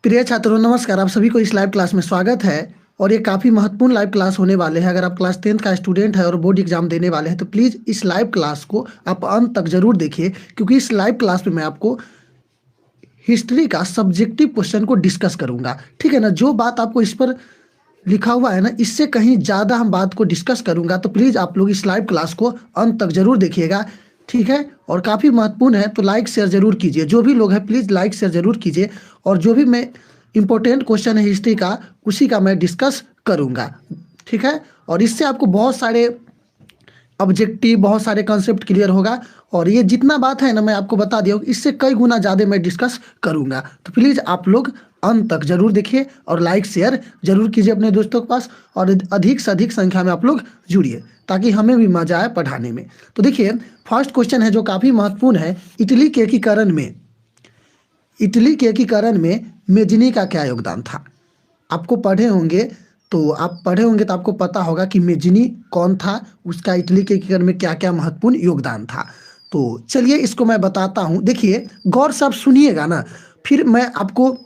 प्रिय छात्रों नमस्कार। आप सभी को इस लाइव क्लास में स्वागत है और ये काफ़ी महत्वपूर्ण लाइव क्लास होने वाले हैं। अगर आप क्लास 10th का स्टूडेंट है और बोर्ड एग्जाम देने वाले हैं तो प्लीज़ इस लाइव क्लास को आप अंत तक जरूर देखिए, क्योंकि इस लाइव क्लास में मैं आपको हिस्ट्री का सब्जेक्टिव क्वेश्चन को डिस्कस करूंगा। ठीक है ना, जो बात आपको इस पर लिखा हुआ है ना, इससे कहीं ज़्यादा हम बात को डिस्कस करूंगा, तो प्लीज़ आप लोग इस लाइव क्लास को अंत तक जरूर देखिएगा। ठीक है, और काफ़ी महत्वपूर्ण है तो लाइक शेयर जरूर कीजिए। जो भी लोग हैं प्लीज़ लाइक शेयर जरूर कीजिए, और जो भी मैं इंपॉर्टेंट क्वेश्चन है हिस्ट्री का उसी का मैं डिस्कस करूंगा। ठीक है, और इससे आपको बहुत सारे ऑब्जेक्टिव, बहुत सारे कॉन्सेप्ट क्लियर होगा, और ये जितना बात है ना मैं आपको बता दिया हूँ, इससे कई गुना ज़्यादा मैं डिस्कस करूंगा। तो प्लीज़ आप लोग अंत तक जरूर देखिए और लाइक शेयर जरूर कीजिए अपने दोस्तों के पास, और अधिक से अधिक संख्या में आप लोग जुड़िए ताकि हमें भी मजा आए पढ़ाने में। तो देखिए, फर्स्ट क्वेश्चन है जो काफ़ी महत्वपूर्ण है। इटली के एकीकरण में मेजनी का क्या योगदान था? आपको पढ़े होंगे तो आपको पता होगा कि मेजनी कौन था, उसका इटली के एकीकरण में क्या क्या महत्वपूर्ण योगदान था। तो चलिए इसको मैं बताता हूँ। देखिए, गौर से आप सुनिएगा ना, फिर मैं आपको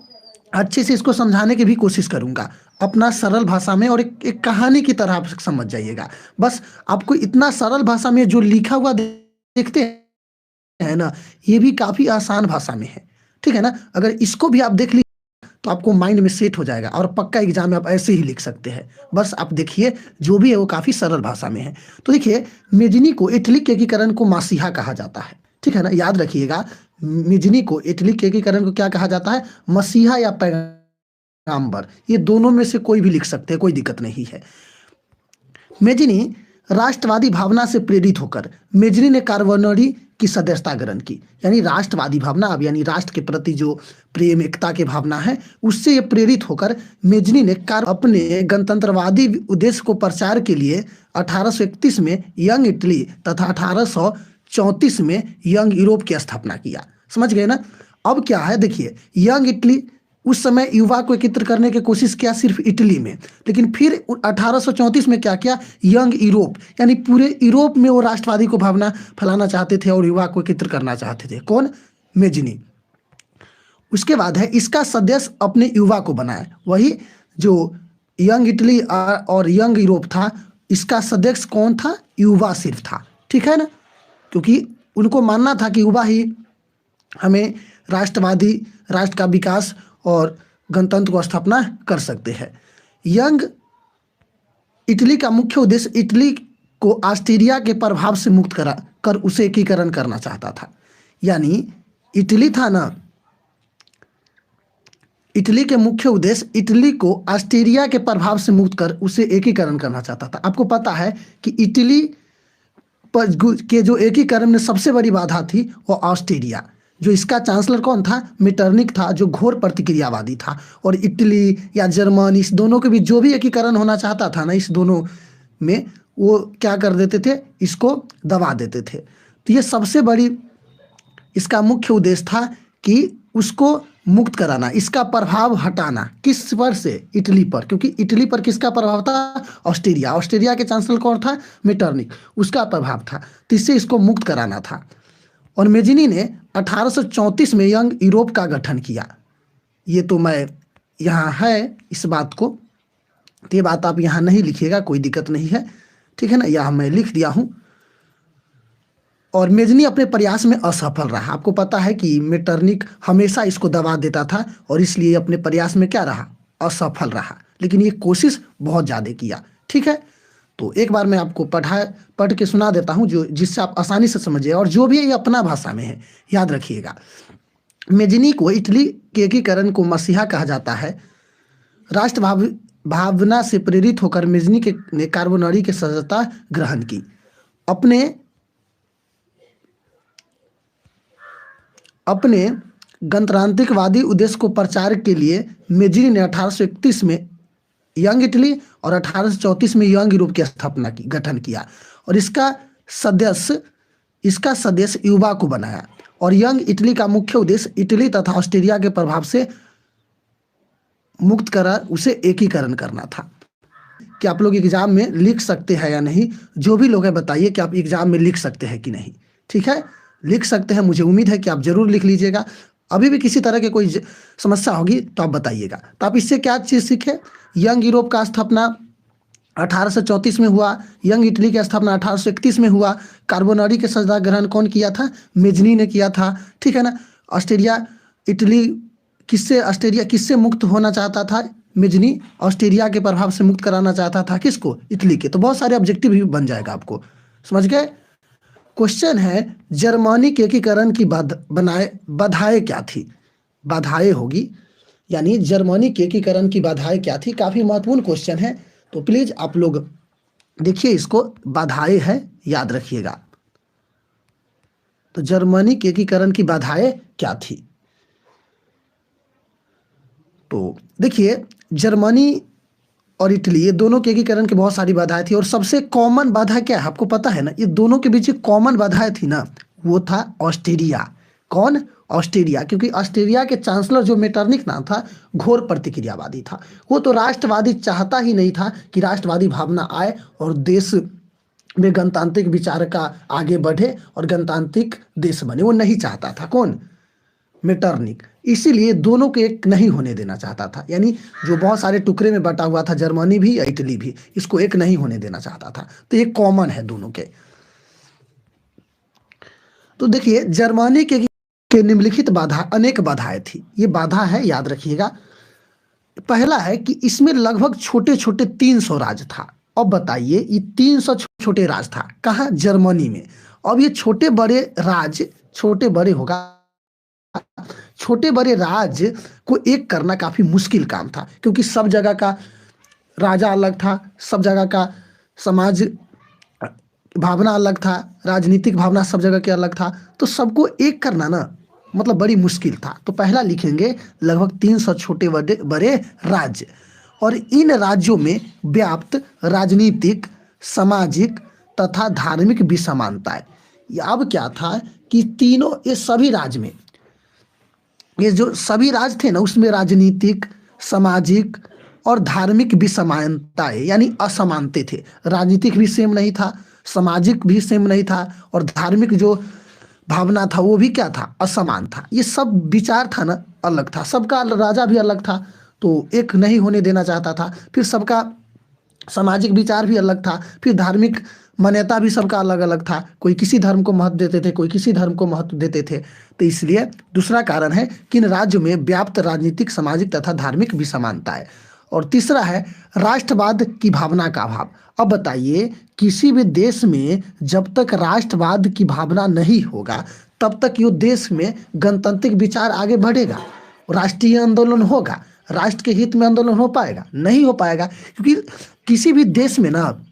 अच्छे से इसको समझाने की भी कोशिश करूंगा अपना सरल भाषा में, और एक कहानी की तरह आप समझ जाइएगा। बस आपको इतना सरल भाषा में जो लिखा हुआ देखते हैं ना, ये भी काफ़ी आसान भाषा में है। ठीक है ना, अगर इसको भी आप देख लीजिए तो आपको माइंड में सेट हो जाएगा और पक्का एग्जाम में आप ऐसे ही लिख सकते हैं। बस आप देखिए, जो भी है वो काफ़ी सरल भाषा में है। तो देखिए, मेजनी को इटली के एकीकरण को मसीहा कहा जाता है। ठीक है ना, याद रखिएगा, मेजनी को इटली के एकीकरण को क्या कहा जाता है? मसीहा या पैगंबर, ये दोनों में से कोई भी लिख सकते हैं, कोई दिक्कत नहीं है। मेजनी राष्ट्रवादी भावना से प्रेरित होकर मेजनी ने कार्बोनरी की सदस्यता ग्रहण की। यानी राष्ट्रवादी भावना, अब यानी राष्ट्र के प्रति जो प्रेम एकता की भावना है, उससे ये प्रेरित होकर मेजनी ने अपने गणतंत्रवादी उद्देश्य को प्रचार के लिए 1831 में यंग इटली तथा 1834 में यंग यूरोप की स्थापना किया। समझ गए ना? अब क्या है, देखिए, यंग इटली उस समय युवा को एकत्र करने की कोशिश किया सिर्फ इटली में, लेकिन फिर 1834 में क्या किया? यंग यूरोप, यानी पूरे यूरोप में वो राष्ट्रवादी को भावना फैलाना चाहते थे और युवा को एकत्र करना चाहते थे। कौन? मेजनी। उसके बाद है, इसका सदस्य अपने युवा को बनाया। वही जो यंग इटली और यंग यूरोप था, इसका सदस्य कौन था? युवा सिर्फ था। ठीक है ना, क्योंकि उनको मानना था कि युवा ही हमें राष्ट्रवादी, राष्ट्र का विकास और गणतंत्र को स्थापना कर सकते हैं। यंग इटली का मुख्य उद्देश्य इटली को ऑस्ट्रिया के प्रभाव से मुक्त कर उसे एकीकरण करना चाहता था। यानी इटली था ना, इटली के मुख्य उद्देश्य इटली को ऑस्ट्रिया के प्रभाव से मुक्त कर उसे एकीकरण करना चाहता था। आपको पता है कि इटली के जो एकीकरण में सबसे बड़ी बाधा थी वो ऑस्ट्रिया। जो इसका चांसलर कौन था? मेटरनिक था, जो घोर प्रतिक्रियावादी था। और इटली या जर्मनी, इस दोनों के बीच जो भी एकीकरण होना चाहता था ना, इस दोनों में वो क्या कर देते थे? इसको दबा देते थे। तो ये सबसे बड़ी इसका मुख्य उद्देश्य था कि उसको मुक्त कराना, इसका प्रभाव हटाना। किस पर से? इटली पर, क्योंकि इटली पर किसका प्रभाव था? ऑस्ट्रिया। ऑस्ट्रिया के चांसलर कौन था? मेटरनिक, उसका प्रभाव था। तो इससे इसको मुक्त कराना था। और मेजनी ने 1834 में यंग यूरोप का गठन किया। ये तो मैं यहाँ है इस बात को, तो ये बात आप यहाँ नहीं लिखिएगा, कोई दिक्कत नहीं है। ठीक है ना, यहाँ मैं लिख दिया हूँ। और मेजनी अपने प्रयास में असफल रहा। आपको पता है कि मेटरनिक हमेशा इसको दबा देता था और इसलिए अपने प्रयास में क्या रहा? असफल रहा। लेकिन ये कोशिश बहुत ज़्यादा किया। ठीक है, तो एक बार मैं आपको पढ़ के सुना देता हूँ, जो जिससे आप आसानी से समझिए, और जो भी है ये अपना भाषा में है, याद रखिएगा। मेजनी को इटली के एकीकरण को मसीहा कहा जाता है। राष्ट्र भावना से प्रेरित होकर मेजनी ने कार्बोनरी की सदस्यता ग्रहण की। अपने गणतांत्रिकवादी उद्देश्य को प्रचार के लिए मेजनी ने 1831 में यंग इटली और 1834 में यंग यूरोप की स्थापना की, गठन किया। और इसका सदस्य युवा को बनाया। और यंग इटली का मुख्य उद्देश्य इटली तथा ऑस्ट्रिया के प्रभाव से मुक्त कर उसे एकीकरण करना था। क्या आप लोग एग्जाम में लिख सकते हैं या नहीं? जो भी लोग हैं बताइए कि आप एग्जाम में लिख सकते हैं कि नहीं। ठीक है, लिख सकते हैं, मुझे उम्मीद है कि आप जरूर लिख लीजिएगा। अभी भी किसी तरह की कोई समस्या होगी तो आप बताइएगा। तो आप इससे क्या चीज़ सीखे? यंग यूरोप का स्थापना 1834 में हुआ, यंग इटली की स्थापना 1831 में हुआ, कार्बोनरी के सत्याग्रह ग्रहण कौन किया था? मेजनी ने किया था, ठीक है ना। ऑस्ट्रेलिया इटली ऑस्ट्रेलिया किससे मुक्त होना चाहता था? मेजनी ऑस्ट्रेलिया के प्रभाव से मुक्त कराना चाहता था, किसको? इटली के। तो बहुत सारे ऑब्जेक्टिव भी बन जाएगा आपको, समझ गए। क्वेश्चन है जर्मनी के एकीकरण की बाधाएं क्या थी? बाधाएं होगी, यानी जर्मनी के एकीकरण की बाधाएं क्या थी? काफी महत्वपूर्ण क्वेश्चन है, तो प्लीज आप लोग देखिए इसको, बाधाएं है, याद रखिएगा। तो जर्मनी के एकीकरण की बाधाएं क्या थी? तो देखिए जर्मनी और इटली ये दोनों के एकीकरण की बहुत सारी बाधाएं थी, और सबसे कॉमन बाधा क्या है आपको पता है ना? ये दोनों के बीच कॉमन बाधाएं थी ना, वो था ऑस्ट्रिया। कौन? ऑस्ट्रिया। क्योंकि ऑस्ट्रिया के चांसलर जो मेटरनिक नाम था, घोर प्रतिक्रियावादी था। वो तो राष्ट्रवादी चाहता ही नहीं था कि राष्ट्रवादी भावना आए और देश में गणतांत्रिक विचार का आगे बढ़े और गणतांत्रिक देश बने, वो नहीं चाहता था। कौन? मेटरनिक। इसीलिए दोनों को एक नहीं होने देना चाहता था, यानी जो बहुत सारे टुकड़े में बटा हुआ था, जर्मनी भी या इटली भी, इसको एक नहीं होने देना चाहता था। तो ये कॉमन है दोनों के। तो देखिए जर्मनी के निम्नलिखित बाधा, अनेक बाधाएं थी। ये बाधा है, याद रखिएगा। पहला है कि इसमें लगभग छोटे छोटे 300 राज्य था। अब बताइए ये 300 छोटे राज्य था कहाँ? जर्मनी में। अब ये छोटे बड़े राज्य, छोटे बड़े होगा, छोटे बड़े राज्य को एक करना काफी मुश्किल काम था, क्योंकि सब जगह का राजा अलग था, सब जगह का समाज भावना अलग था, राजनीतिक भावना सब जगह के अलग था। तो सबको एक करना ना मतलब बड़ी मुश्किल था। तो पहला लिखेंगे लगभग 300 छोटे बड़े बड़े राज्य, और इन राज्यों में व्याप्त राजनीतिक, सामाजिक तथा धार्मिक विसमानताएं। अब क्या था कि तीनों, ये सभी राज्य में, ये जो सभी राज्य थे ना, उसमें राजनीतिक, सामाजिक और धार्मिक विसमानताएं यानी असमानते थे। राजनीतिक भी सेम नहीं था, सामाजिक भी सेम नहीं था, और धार्मिक जो भावना था वो भी क्या था? असमान था। ये सब विचार था ना अलग था, सबका राजा भी अलग था, तो एक नहीं होने देना चाहता था। फिर सबका सामाजिक विचार भी अलग था, फिर धार्मिक मान्यता भी सबका अलग अलग था। कोई किसी धर्म को महत्व देते थे, कोई किसी धर्म को महत्व देते थे। तो इसलिए दूसरा कारण है कि इन राज्यों में व्याप्त राजनीतिक, सामाजिक तथा धार्मिक विसमानताएं। और तीसरा है राष्ट्रवाद की भावना का अभाव। अब बताइए किसी भी देश में जब तक राष्ट्रवाद की भावना नहीं होगा तब तक ये देश में गणतांत्रिक विचार आगे बढ़ेगा, राष्ट्रीय आंदोलन होगा, राष्ट्र के हित में आंदोलन हो पाएगा? नहीं हो पाएगा। क्योंकि किसी भी देश में ना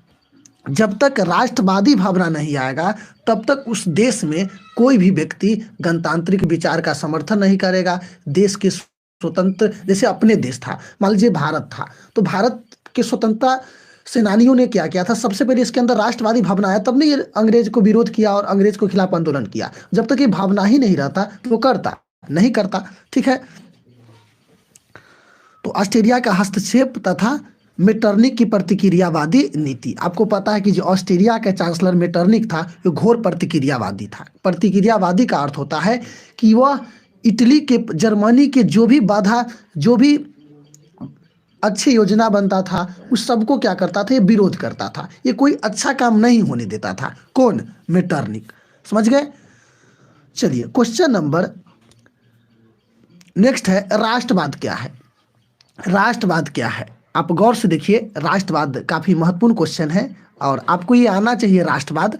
जब तक राष्ट्रवादी भावना नहीं आएगा तब तक उस देश में कोई भी व्यक्ति गणतांत्रिक विचार का समर्थन नहीं करेगा। देश के स्वतंत्र, जैसे अपने देश था, मान लीजिए भारत था, तो भारत के स्वतंत्रता सेनानियों ने क्या किया था? सबसे पहले इसके अंदर राष्ट्रवादी भावना आया, तब ने ये अंग्रेज को विरोध किया और अंग्रेज को खिलाफ आंदोलन किया। जब तक ये भावना ही नहीं रहता तो वो करता नहीं करता, ठीक है। तो ऑस्ट्रेलिया का हस्तक्षेप तथा मेटरनिक की प्रतिक्रियावादी नीति। आपको पता है कि जो ऑस्ट्रेलिया का चांसलर मेटरनिक था वो घोर प्रतिक्रियावादी था। प्रतिक्रियावादी का अर्थ होता है कि वह इटली के, जर्मनी के जो भी बाधा, जो भी अच्छी योजना बनता था उस सबको क्या करता था? ये विरोध करता था, ये कोई अच्छा काम नहीं होने देता था। कौन? मेटरनिक। समझ गए? चलिए क्वेश्चन नंबर नेक्स्ट है राष्ट्रवाद क्या है? राष्ट्रवाद क्या है? आप गौर से देखिए, राष्ट्रवाद काफी महत्वपूर्ण क्वेश्चन है और आपको ये आना चाहिए। राष्ट्रवाद,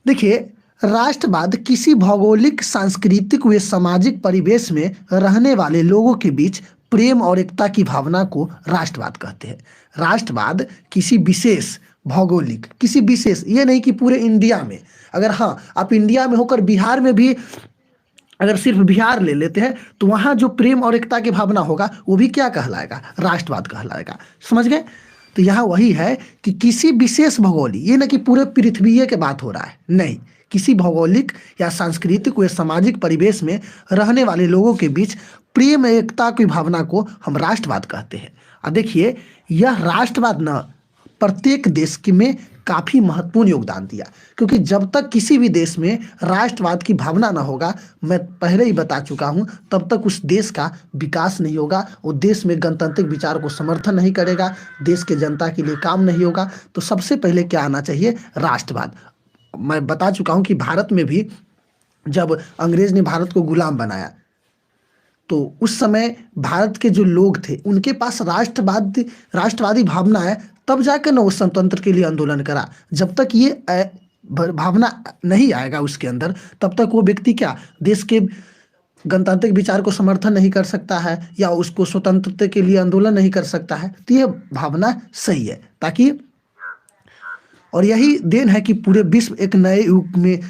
देखिए राष्ट्रवाद किसी भौगोलिक, सांस्कृतिक व सामाजिक परिवेश में रहने वाले लोगों के बीच प्रेम और एकता की भावना को राष्ट्रवाद कहते हैं। राष्ट्रवाद किसी विशेष भौगोलिक, किसी विशेष, ये नहीं कि पूरे इंडिया में, अगर हाँ आप इंडिया में होकर बिहार में भी अगर सिर्फ बिहार ले लेते हैं तो वहां जो प्रेम और एकता की भावना होगा वो भी क्या कहलाएगा? राष्ट्रवाद कहलाएगा। समझ गए? तो यहाँ वही है कि किसी विशेष भौगोलिक, ये ना कि पूरे पृथ्वी के बात हो रहा है, नहीं, किसी भौगोलिक या सांस्कृतिक व सामाजिक परिवेश में रहने वाले लोगों के बीच प्रेम एकता की भावना को हम राष्ट्रवाद कहते हैं। और देखिए यह राष्ट्रवाद न प्रत्येक देश में काफ़ी महत्वपूर्ण योगदान दिया। क्योंकि जब तक किसी भी देश में राष्ट्रवाद की भावना ना होगा, मैं पहले ही बता चुका हूँ, तब तक उस देश का विकास नहीं होगा, वो देश में गणतांत्रिक विचार को समर्थन नहीं करेगा, देश के जनता के लिए काम नहीं होगा। तो सबसे पहले क्या आना चाहिए? राष्ट्रवाद। मैं बता चुका हूँ कि भारत में भी जब अंग्रेज ने भारत को गुलाम बनाया, तो उस समय भारत के जो लोग थे उनके पास राष्ट्रवादी भावना है, तब जाकर ना वो स्वतंत्र के लिए आंदोलन करा। जब तक ये भावना नहीं आएगा उसके अंदर, तब तक वो व्यक्ति क्या देश के गणतांत्रिक विचार को समर्थन नहीं कर सकता है या उसको स्वतंत्रता के लिए आंदोलन नहीं कर सकता है। तो ये भावना सही है, ताकि और यही देन है कि पूरे विश्व एक नए युग में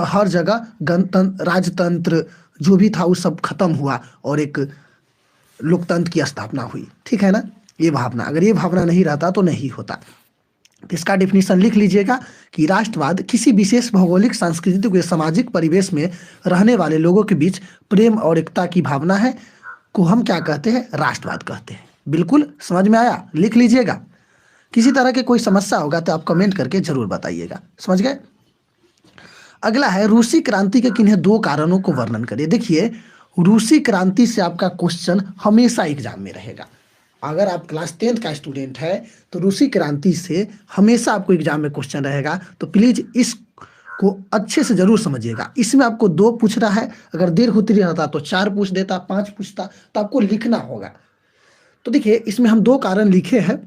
हर जगह गणतंत्र राजतंत्र जो भी था वो सब खत्म हुआ और एक लोकतंत्र की स्थापना हुई। ठीक है ना? ये भावना, अगर ये भावना नहीं रहता तो नहीं होता। तो इसका डेफिनेशन लिख लीजिएगा कि राष्ट्रवाद किसी विशेष भौगोलिक, सांस्कृतिक या सामाजिक परिवेश में रहने वाले लोगों के बीच प्रेम और एकता की भावना है को हम क्या कहते हैं? राष्ट्रवाद कहते हैं। बिल्कुल समझ में आया? लिख लीजिएगा। किसी तरह के कोई समस्या होगा तो आप कमेंट करके जरूर बताइएगा। समझ गए? अगला है रूसी क्रांति के किन्हीं दो कारणों को वर्णन करिए। देखिए, रूसी क्रांति से आपका क्वेश्चन हमेशा एग्जाम में रहेगा। अगर आप क्लास 10th का स्टूडेंट है तो रूसी क्रांति से हमेशा आपको एग्जाम में क्वेश्चन रहेगा। तो प्लीज इसको अच्छे से जरूर समझिएगा। इसमें आपको 2 पूछ रहा है, अगर देर होती रहता तो 4 पूछ देता, 5 पूछता, तो आपको लिखना होगा। तो देखिए, इसमें हम 2 कारण लिखे हैं।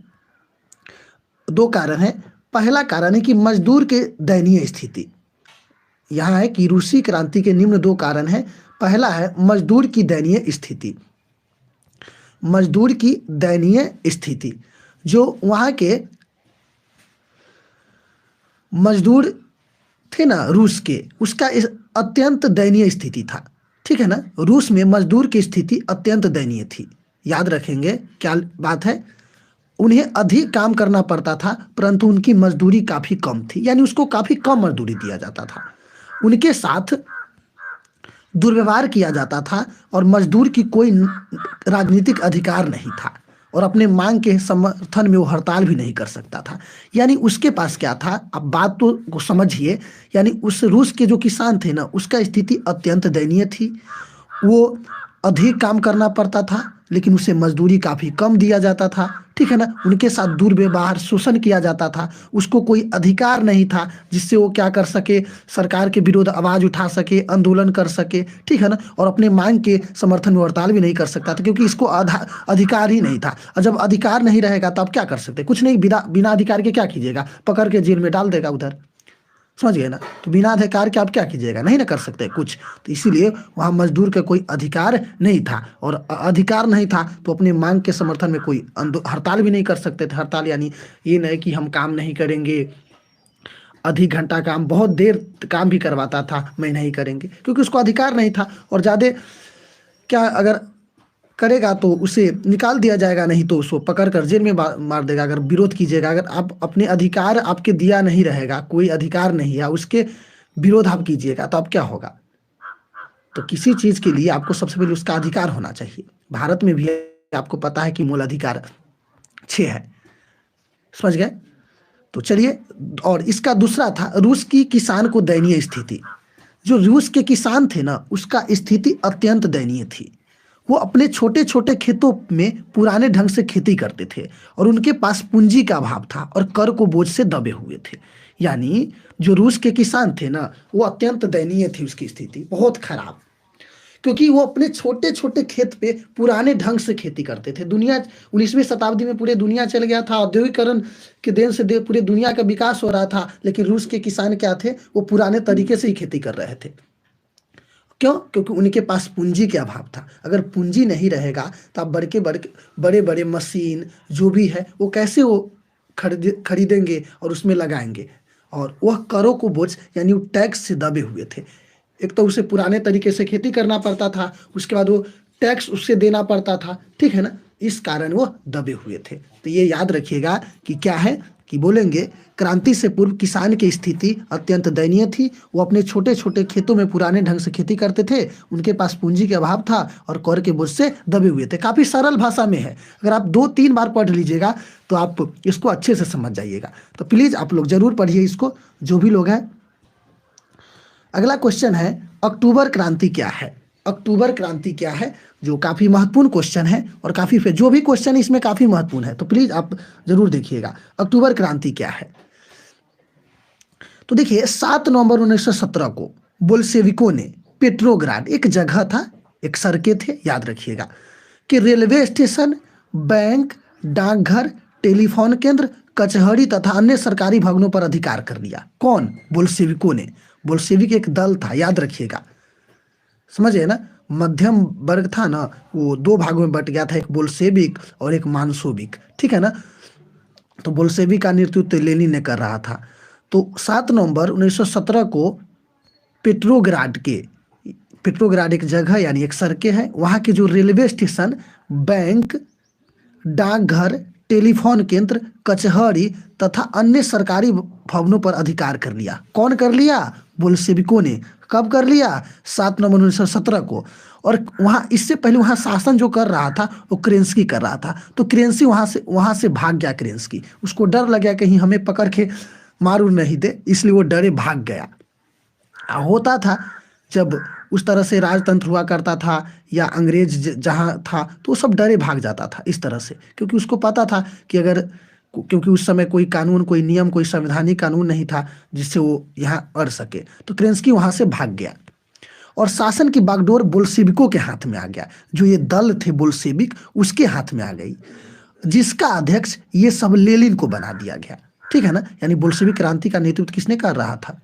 2 कारण है। पहला कारण है कि मजदूर के दयनीय स्थिति। यहाँ है कि रूसी क्रांति के निम्न 2 कारण हैं। पहला है मजदूर की दयनीय स्थिति। मजदूर की दयनीय स्थिति, जो वहाँ के मजदूर थे ना रूस के, उसका अत्यंत दयनीय स्थिति था। ठीक है ना? रूस में मजदूर की स्थिति अत्यंत दयनीय थी। याद रखेंगे क्या बात है? उन्हें अधिक काम करना पड़ता था, परंतु उनकी मजदूरी काफ़ी कम थी, यानी उसको काफ़ी कम मजदूरी दिया जाता था। उनके साथ दुर्व्यवहार किया जाता था और मजदूर की कोई राजनीतिक अधिकार नहीं था और अपने मांग के समर्थन में वो हड़ताल भी नहीं कर सकता था। यानी उसके पास क्या था? अब बात तो को समझिए। यानी उस रूस के जो किसान थे ना, उसका स्थिति अत्यंत दयनीय थी। वो अधिक काम करना पड़ता था, लेकिन उसे मजदूरी काफ़ी कम दिया जाता था। ठीक है ना? उनके साथ दुर्व्यवहार, शोषण किया जाता था। उसको कोई अधिकार नहीं था जिससे वो क्या कर सके? सरकार के विरुद्ध आवाज़ उठा सके, आंदोलन कर सके। ठीक है ना? और अपने मांग के समर्थन में हड़ताल भी नहीं कर सकता था, क्योंकि इसको अधिकार ही नहीं था। और जब अधिकार नहीं रहेगा तो आप क्या कर सकते? कुछ नहीं। बिना अधिकार के क्या कीजिएगा? पकड़ के जेल में डाल देगा उधर। समझ गए ना? तो बिना अधिकार के आप क्या कीजिएगा? नहीं ना कर सकते कुछ। तो इसीलिए वहाँ मजदूर का कोई अधिकार नहीं था, और अधिकार नहीं था तो अपने मांग के समर्थन में कोई हड़ताल भी नहीं कर सकते थे। हड़ताल यानी ये नहीं कि हम काम नहीं करेंगे, अधिक घंटा काम, बहुत देर काम भी करवाता था, मैं नहीं करेंगे, क्योंकि उसको अधिकार नहीं था। और ज़्यादा क्या अगर करेगा तो उसे निकाल दिया जाएगा, नहीं तो उसको पकड़ कर जेल में मार देगा अगर विरोध कीजिएगा। अगर आप अपने अधिकार आपके दिया नहीं रहेगा, कोई अधिकार नहीं है, उसके विरोध आप कीजिएगा तो अब क्या होगा? तो किसी चीज़ के लिए आपको सबसे पहले उसका अधिकार होना चाहिए। भारत में भी आपको पता है कि मूल अधिकार 6 है। समझ गए? तो चलिए, और इसका दूसरा था रूस की किसान को दयनीय स्थिति। जो रूस के किसान थे ना, उसका स्थिति अत्यंत दयनीय थी। वो अपने छोटे छोटे खेतों में पुराने ढंग से खेती करते थे और उनके पास पूंजी का अभाव था और कर को बोझ से दबे हुए थे। यानी जो रूस के किसान थे ना, वो अत्यंत दयनीय थी, उसकी स्थिति बहुत खराब, क्योंकि वो अपने छोटे छोटे खेत पे पुराने ढंग से खेती करते थे। दुनिया 19वीं शताब्दी में पूरे दुनिया चल गया था, औद्योगिकरण के देन से पूरे दुनिया का विकास हो रहा था, लेकिन रूस के किसान क्या थे? वो पुराने तरीके से ही खेती कर रहे थे। क्यों? क्योंकि उनके पास पूंजी के अभाव था। अगर पूंजी नहीं रहेगा तो आप बड़े बड़े मशीन जो भी है वो कैसे वो खरीदेंगे और उसमें लगाएंगे? और वह करों को बोझ यानी वो टैक्स से दबे हुए थे। एक तो उसे पुराने तरीके से खेती करना पड़ता था, उसके बाद वो टैक्स उससे देना पड़ता था। ठीक है ना? इस कारण वो दबे हुए थे। तो ये याद रखिएगा कि क्या है कि बोलेंगे क्रांति से पूर्व किसान की स्थिति अत्यंत दयनीय थी। वो अपने छोटे छोटे खेतों में पुराने ढंग से खेती करते थे, उनके पास पूंजी के अभाव था और कर के बोझ से दबे हुए थे। काफ़ी सरल भाषा में है, अगर आप 2-3 बार पढ़ लीजिएगा तो आप इसको अच्छे से समझ जाइएगा। तो प्लीज़ आप लोग ज़रूर पढ़िए इसको, जो भी लोग हैं। अगला क्वेश्चन है, अक्टूबर क्रांति क्या है? अक्टूबर क्रांति क्या है, जो काफ़ी महत्वपूर्ण क्वेश्चन है और काफ़ी जो भी क्वेश्चन इसमें काफ़ी महत्वपूर्ण है, तो प्लीज़ आप ज़रूर देखिएगा। अक्टूबर क्रांति क्या है? तो देखिए 7 नवंबर 1917 को बोल्शेविकों ने पेट्रोग्राड, एक जगह था, एक सड़कें थे, याद रखिएगा, कि रेलवे स्टेशन, बैंक, डाकघर, टेलीफोन केंद्र, कचहरी तथा अन्य सरकारी भवनों पर अधिकार कर लिया। कौन? बोल्शेविकों ने। बोल्शेविक एक दल था, याद रखिएगा, समझिए ना। मध्यम वर्ग था ना, वो 2 भागों में बट गया था, एक बोल्शेविक और एक मानसोविक, ठीक है ना। तो बोल्शेविक का नेतृत्व लेनिन ने कर रहा था। तो 7 नवंबर 1917 को पेट्रोग्राड एक जगह यानी एक सड़कें है, वहाँ के जो रेलवे स्टेशन, बैंक, डाकघर, टेलीफोन केंद्र, कचहरी तथा अन्य सरकारी भवनों पर अधिकार कर लिया। कौन कर लिया? बोल्शेविकों ने। कब कर लिया? 7 नवंबर 1917 को। और वहाँ इससे पहले वहाँ शासन जो कर रहा था वो केरेंस्की कर रहा था। तो केरेंस्की वहाँ से भाग गया। केरेंस्की, उसको डर लग गया कहीं हमें पकड़ के मारू नहीं दे, इसलिए वो डरे भाग गया। होता था जब उस तरह से राजतंत्र हुआ करता था या अंग्रेज जहाँ था तो वो सब डरे भाग जाता था इस तरह से, क्योंकि उसको पता था कि क्योंकि उस समय कोई कानून, कोई नियम, कोई संवैधानिक कानून नहीं था जिससे वो यहाँ अड़ सके। तो केरेंस्की वहाँ से भाग गया और शासन की बागडोर बोल्शेविकों के हाथ में आ गया। जो ये दल थे बोल्शेविक, उसके हाथ में आ गई, जिसका अध्यक्ष ये सब लेनिन को बना दिया गया, ठीक है ना। यानी बोल्शेविक क्रांति का नेतृत्व किसने कर रहा था?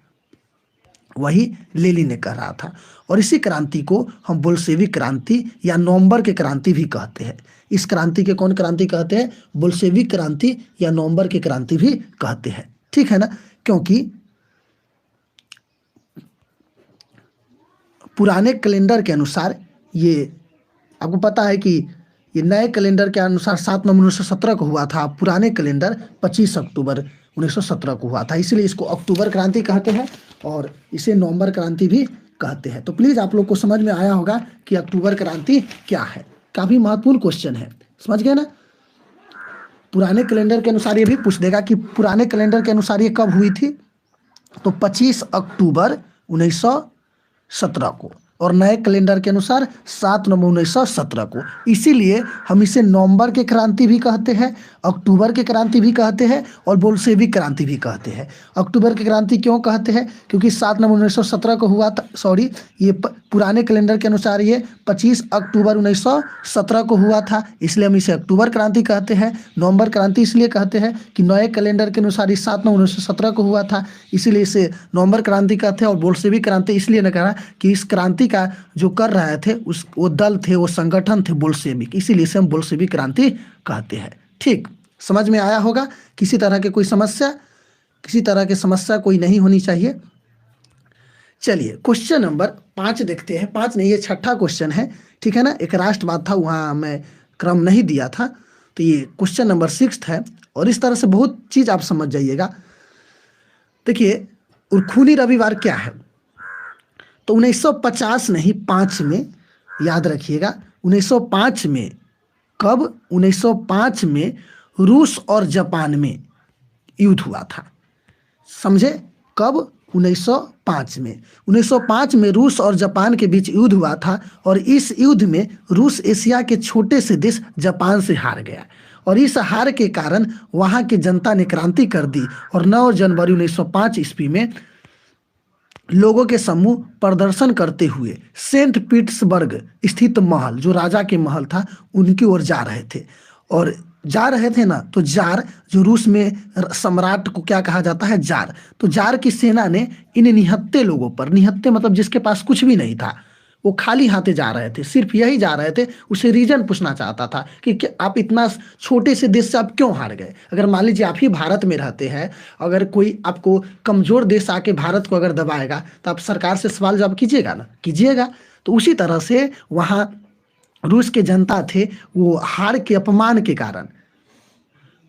वही लेनिन ने कर रहा था। और इसी क्रांति को हम बोल्शेविक क्रांति या नवंबर के क्रांति भी कहते हैं। इस क्रांति के कौन क्रांति कहते हैं? बोल्शेविक क्रांति या नवंबर की क्रांति भी कहते हैं, ठीक है ना। क्योंकि पुराने कैलेंडर के अनुसार, ये आपको पता है कि ये नए कैलेंडर के अनुसार 7 नवंबर 1917 को हुआ था, पुराने कैलेंडर 25 अक्टूबर 1917 को हुआ था, इसलिए इसको अक्टूबर क्रांति कहते हैं और इसे नवंबर क्रांति भी कहते हैं। तो प्लीज़ आप लोग को समझ में आया होगा कि अक्टूबर क्रांति क्या है। काफ़ी महत्वपूर्ण क्वेश्चन है, समझ गए ना। पुराने कैलेंडर के अनुसार ये भी पूछ देगा कि पुराने कैलेंडर के अनुसार ये कब हुई थी, तो 25 अक्टूबर 1917 को, और नए कैलेंडर के अनुसार 7 नवंबर 1917 को। इसीलिए हम इसे नवंबर के क्रांति भी कहते हैं, अक्टूबर के क्रांति भी कहते हैं और बोल्शेविक क्रांति भी कहते हैं। अक्टूबर की क्रांति क्यों कहते हैं? क्योंकि 7 नवंबर 1917 को हुआ था, सॉरी, ये पुराने कैलेंडर के अनुसार ये 25 अक्टूबर 1917 को हुआ था, इसलिए हम इसे अक्टूबर क्रांति कहते हैं। नवंबर क्रांति इसलिए कहते हैं कि नए कैलेंडर के अनुसार 7 नवंबर 1917 को हुआ था, इसीलिए इसे नवंबर क्रांति कहते हैं। और बोल्शेविक क्रांति इसलिए न कहा कि इस क्रांति का जो कर रहे थे वो दल थे, वो संगठन थे बोल्शेविक, इसीलिए इसे हम बोल्शेविक क्रांति कहते हैं। ठीक, समझ में आया होगा। किसी तरह की समस्या कोई नहीं होनी चाहिए। चलिए क्वेश्चन नंबर 5 देखते हैं। 5 नहीं, ये 6ठा क्वेश्चन है, ठीक है ना। एक राष्ट्रवाद था, वहाँ मैं क्रम नहीं दिया था, तो ये क्वेश्चन नंबर 6 है। और इस तरह से बहुत चीज़ आप समझ जाइएगा। देखिए, और खूनी रविवार क्या है? तो 1950 नहीं, 5 में, याद रखिएगा, 1905 में। कब? 1905 में रूस और जापान में युद्ध हुआ था, समझे? कब? 1905 में। 1905 में रूस और जापान के बीच युद्ध हुआ था और इस युद्ध में रूस एशिया के छोटे से देश जापान से हार गया और इस हार के कारण वहाँ की जनता ने क्रांति कर दी और 9 जनवरी 1905 ईस्वी में लोगों के समूह प्रदर्शन करते हुए सेंट पीटर्सबर्ग स्थित महल, जो राजा के महल था, उनकी ओर जा रहे थे। और जा रहे थे ना, तो जार, जो रूस में सम्राट को क्या कहा जाता है? जार। तो जार की सेना ने इन निहत्थे लोगों पर, निहत्थे मतलब जिसके पास कुछ भी नहीं था, वो खाली हाथे जा रहे थे, सिर्फ यही जा रहे थे, उसे रीजन पूछना चाहता था कि आप इतना छोटे से देश से आप क्यों हार गए। अगर मान लीजिए आप ही भारत में रहते हैं, अगर कोई आपको कमजोर देश आके भारत को अगर दबाएगा तो आप सरकार से सवाल जवाब कीजिएगा ना, कीजिएगा। तो उसी तरह से वहाँ रूस के जनता थे, वो हार के अपमान के कारण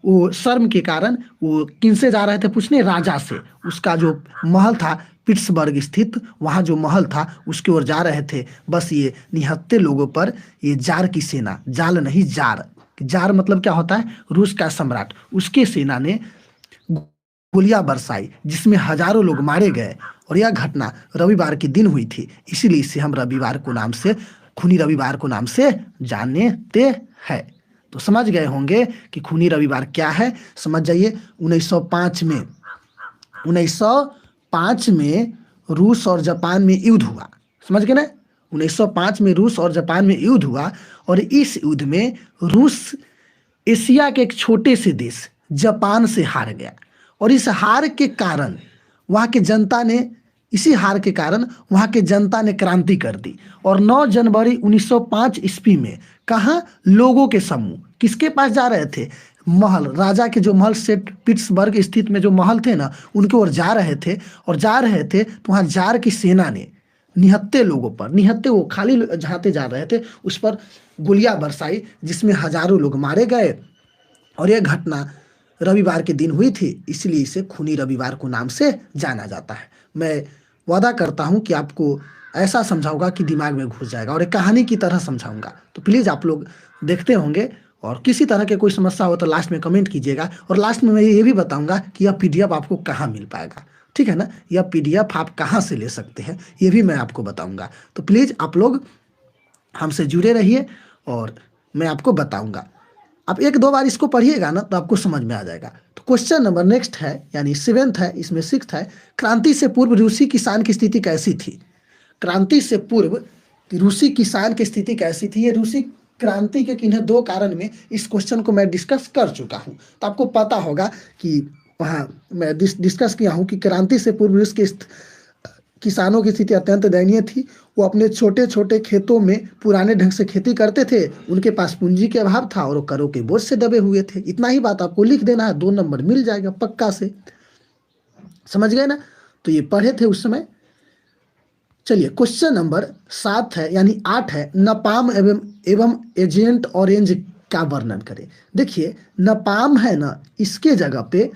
वो शर्म के कारण वो किनसे जा रहे थे पूछने, राजा से। उसका जो महल था पिट्सबर्ग स्थित, वहाँ जो महल था उसकी ओर जा रहे थे। बस ये निहत्थे लोगों पर ये जार की सेना, जाल नहीं जार, जार मतलब क्या होता है, रूस का सम्राट, उसकी सेना ने गोलियां बरसाई जिसमें हजारों लोग मारे गए। और यह घटना रविवार के दिन हुई थी, इसीलिए इसे हम रविवार को नाम से, खूनी रविवार को नाम से जानते हैं। तो समझ गए होंगे कि खूनी रविवार क्या है। समझ जाइए। 1905 में 1905 में रूस और जापान में युद्ध हुआ। समझ गए ना। 1905 में रूस और जापान में युद्ध हुआ, और इस युद्ध में रूस एशिया के एक छोटे से देश जापान से हार गया। और इस हार के कारण वहाँ के जनता ने इसी हार के कारण वहाँ के जनता ने क्रांति कर दी। और 9 जनवरी 1905 ईस्वी में कहाँ, लोगों के समूह किसके पास जा रहे थे, महल, राजा के जो महल सेंट पीटर्सबर्ग स्थित में जो महल थे ना, उनके ओर जा रहे थे। और जा रहे थे तो वहाँ जार की सेना ने निहत्थे लोगों पर, निहत्थे वो खाली जहाते जा रहे थे उस पर गोलियां बरसाई जिसमें हजारों लोग मारे गए। और यह घटना रविवार के दिन हुई थी, इसलिए इसे खूनी रविवार को नाम से जाना जाता है। मैं वादा करता हूं कि आपको ऐसा समझाऊंगा कि दिमाग में घुस जाएगा, और एक कहानी की तरह समझाऊंगा। तो प्लीज़ आप लोग देखते होंगे, और किसी तरह के कोई समस्या हो तो लास्ट में कमेंट कीजिएगा। और लास्ट में मैं ये भी बताऊंगा कि यह पीडीएफ आपको कहाँ मिल पाएगा, ठीक है ना। यह पीडीएफ आप कहाँ से ले सकते हैं ये भी मैं आपको बताऊंगा। तो प्लीज़ आप लोग हमसे जुड़े रहिए और मैं आपको बताऊंगा। आप 1-2 बार इसको पढ़िएगा ना तो आपको समझ में आ जाएगा। तो क्वेश्चन नंबर नेक्स्ट है, यानी 7th है, इसमें 6th है। क्रांति से पूर्व रूसी किसान की स्थिति कैसी थी। क्रांति से पूर्व रूसी किसान की स्थिति कैसी थी। ये रूसी क्रांति के किन्हीं 2 कारण में इस क्वेश्चन को मैं डिस्कस कर चुका हूँ। तो आपको पता होगा कि वहाँ मैं डिस्कस किया हूँ कि क्रांति से पूर्व रूस के किसानों की स्थिति अत्यंत दयनीय थी। वो अपने छोटे छोटे खेतों में पुराने ढंग से खेती करते थे, उनके पास पूंजी के अभाव था और वो करों के बोझ से दबे हुए थे। इतना ही बात आपको लिख देना है, 2 नंबर मिल जाएगा पक्का से। समझ गए ना। तो ये पढ़े थे उस समय। चलिए क्वेश्चन नंबर 7 है, यानी 8 है। नपाम एवं एजेंट ऑरेंज का वर्णन करें। देखिए नपाम है ना, इसके जगह पे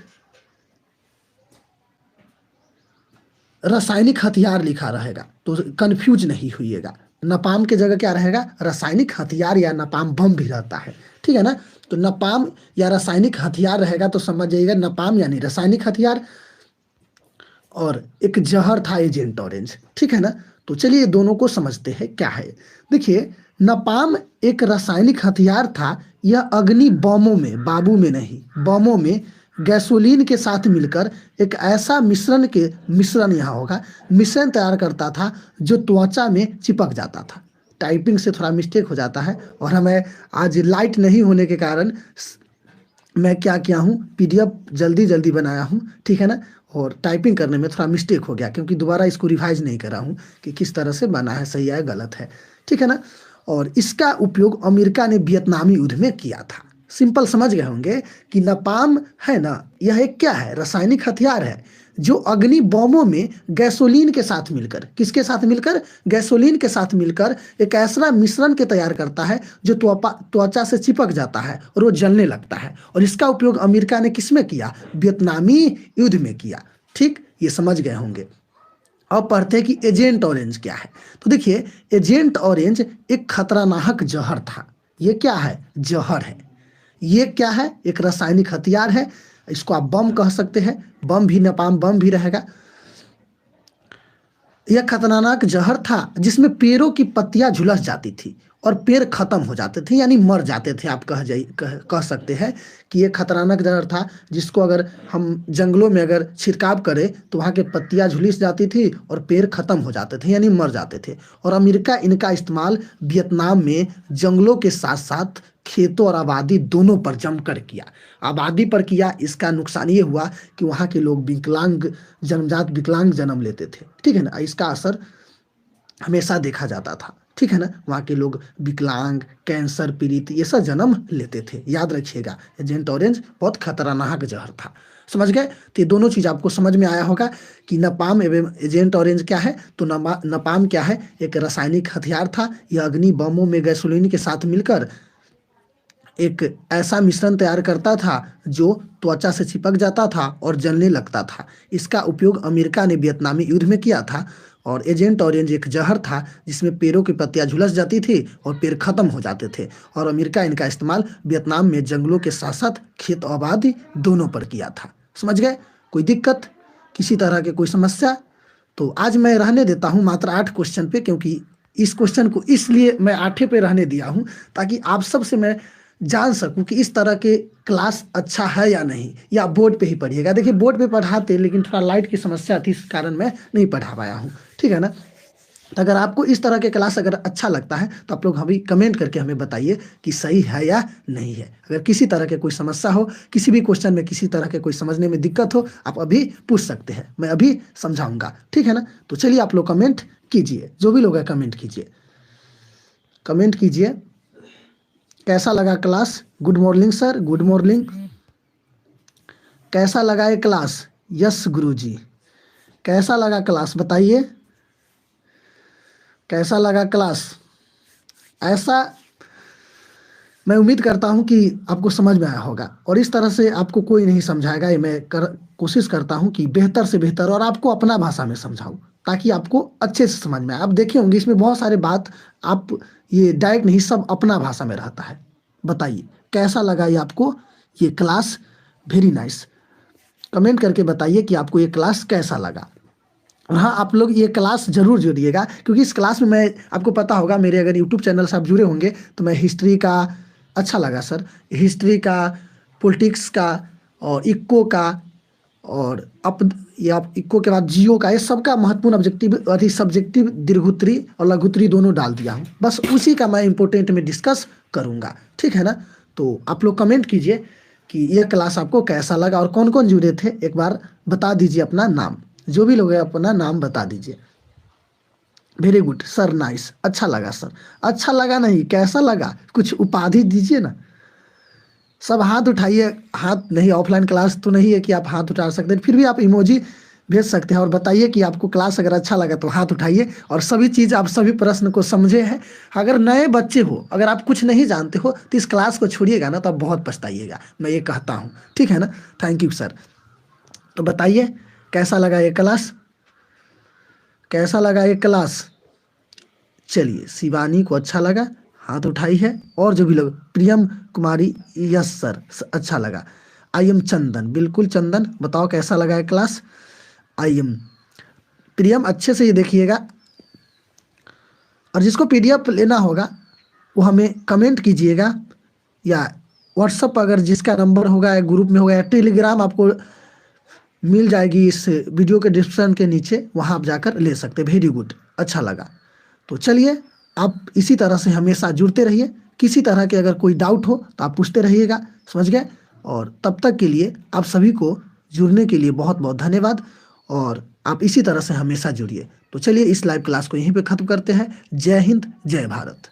रासायनिक हथियार लिखा रहेगा, तो कंफ्यूज नहीं होइएगा। नपाम के जगह क्या रहेगा, रासायनिक हथियार या नपाम बम भी रहता है, ठीक है ना। तो नपाम या रासायनिक हथियार रहेगा तो समझ जाइएगा नपाम यानी रासायनिक हथियार, और एक जहर था एजेंट ऑरेंज, ठीक है ना। तो चलिए दोनों को समझते हैं क्या है। देखिए नपाम एक रासायनिक हथियार था। यह अग्नि बमों में, बाबू में नहीं, बमों में गैसोलीन के साथ मिलकर एक ऐसा मिश्रण यहाँ होगा, मिश्रण तैयार करता था जो त्वचा में चिपक जाता था। टाइपिंग से थोड़ा मिस्टेक हो जाता है, और हमें आज लाइट नहीं होने के कारण मैं क्या किया हूँ, पीडीएफ जल्दी जल्दी बनाया हूँ, ठीक है ना। और टाइपिंग करने में थोड़ा मिस्टेक हो गया, क्योंकि दोबारा इसको रिवाइज नहीं करा हूँ कि किस तरह से बना है, सही है गलत है, ठीक है ना। और इसका उपयोग अमेरिका ने वियतनामी युद्ध में किया था। सिंपल समझ गए होंगे कि नपाम है ना, यह एक क्या है, रासायनिक हथियार है जो अग्नि बमों में गैसोलीन के साथ मिलकर, किसके साथ मिलकर, गैसोलीन के साथ मिलकर एक ऐसा मिश्रण के तैयार करता है जो त्वचा से चिपक जाता है और वो जलने लगता है। और इसका उपयोग अमेरिका ने किस में किया, वियतनामी युद्ध में किया। ठीक, ये समझ गए होंगे। अब पढ़ते हैं कि एजेंट ऑरेंज क्या है। तो देखिए एजेंट ऑरेंज एक खतरनाक जहर था। ये क्या है, जहर है। ये क्या है, एक रासायनिक हथियार है। इसको आप बम कह सकते हैं, बम भी, नपाम बम भी रहेगा। यह खतरनाक जहर था जिसमें पेड़ों की पत्तियां झुलस जाती थी और पेड़ खत्म हो जाते थे, यानी मर जाते थे। आप कह सकते हैं कि ये खतरनाक जहर था जिसको अगर हम जंगलों में अगर छिड़काव करें तो वहाँ के पत्तियां झुलस जाती थी और पेड़ खत्म हो जाते थे, यानी मर जाते थे। और अमेरिका इनका इस्तेमाल वियतनाम में जंगलों के साथ साथ खेतों और आबादी दोनों पर जमकर किया। आबादी पर किया, इसका नुकसान ये हुआ कि वहाँ के लोग विकलांग, जन्मजात विकलांग जन्म लेते थे, ठीक है ना। इसका असर हमेशा देखा जाता था, ठीक है ना। वहाँ के लोग विकलांग, कैंसर पीड़ित ये सब जन्म लेते थे। याद रखिएगा एजेंट ऑरेंज बहुत खतरनाक जहर था। समझ गए। तो ये दोनों चीज आपको समझ में आया होगा कि नपाम एवं एजेंट ऑरेंज क्या है। तो नपाम क्या है, एक रासायनिक हथियार था। यह अग्नि बमों में गैसोलीन के साथ मिलकर एक ऐसा मिश्रण तैयार करता था जो त्वचा से चिपक जाता था और जलने लगता था। इसका उपयोग अमेरिका ने वियतनामी युद्ध में किया था। और एजेंट ऑरेंज एक जहर था जिसमें पेड़ों की पत्तियां झुलस जाती थी और पेड़ खत्म हो जाते थे। और अमेरिका इनका इस्तेमाल वियतनाम में जंगलों के साथ साथ खेत आबादी दोनों पर किया था। समझ गए? कोई दिक्कत, किसी तरह की कोई समस्या? तो आज मैं रहने देता हूँ मात्र 8 क्वेश्चन पे, क्योंकि इस क्वेश्चन को इसलिए मैं 8 पे रहने दिया हूँ ताकि आप सबसे मैं जान सकूं कि इस तरह के क्लास अच्छा है या नहीं, या बोर्ड पे ही पढ़िएगा। देखिए बोर्ड पे पढ़ाते, लेकिन थोड़ा लाइट की समस्या थी, इस कारण मैं नहीं पढ़ा पाया हूँ। ठीक है ना? तो अगर आपको इस तरह के क्लास अगर अच्छा लगता है तो आप लोग अभी कमेंट करके हमें बताइए कि सही है या नहीं है। अगर किसी तरह के कोई समस्या हो, किसी भी क्वेश्चन में किसी तरह के कोई समझने में दिक्कत हो, आप अभी पूछ सकते हैं, मैं अभी समझाऊंगा। ठीक है ना? तो चलिए आप लोग कमेंट कीजिए, जो भी लोग हैं कमेंट कीजिए, कमेंट कीजिए। कैसा लगा class? Good morning sir, good morning. कैसा लगा ये क्लास? यस गुरुजी। कैसा लगा क्लास बताइए, कैसा लगा क्लास? ऐसा मैं उम्मीद करता हूं कि आपको समझ में आया होगा, और इस तरह से आपको कोई नहीं समझाएगा। ये मैं कोशिश करता हूं कि बेहतर से बेहतर और आपको अपना भाषा में समझाऊं, ताकि आपको अच्छे से समझ में आए। आप देखे होंगे इसमें बहुत सारे बात आप ये डायरेक्ट नहीं, सब अपना भाषा में रहता है। बताइए कैसा लगा ये आपको ये क्लास? Very nice. कमेंट करके बताइए कि आपको ये क्लास कैसा लगा। और हाँ, आप लोग ये क्लास जरूर जुड़िएगा, क्योंकि इस क्लास में मैं, आपको पता होगा मेरे अगर यूट्यूब चैनल से आप जुड़े होंगे तो मैं हिस्ट्री का, अच्छा लगा सर, हिस्ट्री का, पॉलिटिक्स का और इक्को का, और ये आप इक्को के बाद जियो का, ये सबका महत्वपूर्ण ऑब्जेक्टिव अति सब्जेक्टिव दीर्घोत्तरी और लघुत्तरी दोनों डाल दिया हूँ। बस उसी का मैं इंपॉर्टेंट में डिस्कस करूँगा। ठीक है ना? तो आप लोग कमेंट कीजिए कि ये क्लास आपको कैसा लगा, और कौन कौन जुड़े थे एक बार बता दीजिए अपना नाम। जो भी लोग हैं अपना नाम बता दीजिए। वेरी गुड सर, नाइस, अच्छा लगा सर। अच्छा लगा नहीं, कैसा लगा? कुछ उपाधि दीजिए ना। सब हाथ उठाइए। हाथ नहीं, ऑफलाइन क्लास तो नहीं है कि आप हाथ उठा सकते हैं, फिर भी आप इमोजी भेज सकते हैं और बताइए कि आपको क्लास अगर अच्छा लगा तो हाथ उठाइए, और सभी चीज़ आप सभी प्रश्न को समझे हैं। अगर नए बच्चे हो, अगर आप कुछ नहीं जानते हो तो इस क्लास को छोड़िएगा ना तो आप बहुत पछताइएगा, मैं ये कहता हूँ। ठीक है ना? Thank you sir. तो बताइए कैसा लगा ये क्लास, कैसा लगा ये क्लास? चलिए, शिवानी को अच्छा लगा, हाथ उठाई है। और जो भी लोग, प्रियम कुमारी, यस सर, अच्छा लगा। आई एम चंदन, बिल्कुल चंदन, बताओ कैसा लगा है क्लास? आई एम प्रियम, अच्छे से ये देखिएगा, और जिसको पीडीएफ लेना होगा वो हमें कमेंट कीजिएगा, या व्हाट्सअप अगर जिसका नंबर होगा या ग्रुप में होगा, या टेलीग्राम आपको मिल जाएगी इस वीडियो के डिस्क्रिप्शन के नीचे, वहाँ आप जाकर ले सकते। वेरी गुड, अच्छा लगा। तो चलिए, आप इसी तरह से हमेशा जुड़ते रहिए। किसी तरह के अगर कोई डाउट हो तो आप पूछते रहिएगा। समझ गए? और तब तक के लिए आप सभी को जुड़ने के लिए बहुत बहुत धन्यवाद, और आप इसी तरह से हमेशा जुड़िए। तो चलिए, इस लाइव क्लास को यहीं पे ख़त्म करते हैं। जय हिंद, जय भारत।